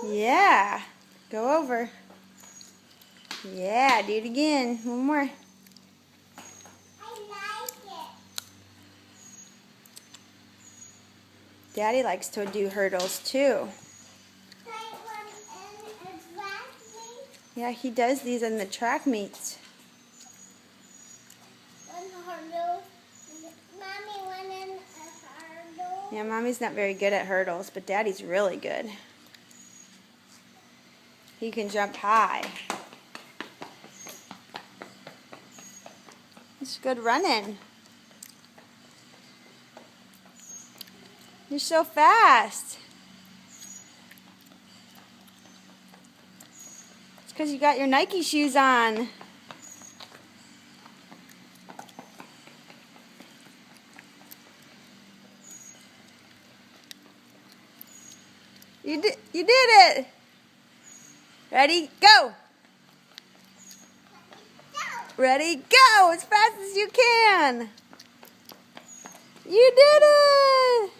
Yeah. Go over. Yeah, do it again. One more. I like it. Daddy likes to do hurdles too. Yeah, he does these in the track meets. Yeah, Mommy's not very good at hurdles, but Daddy's really good. He can jump high. It's good running. You're so fast. It's because you got your Nike shoes on. You did it. Ready, go. Ready, go as fast as you can. You did it.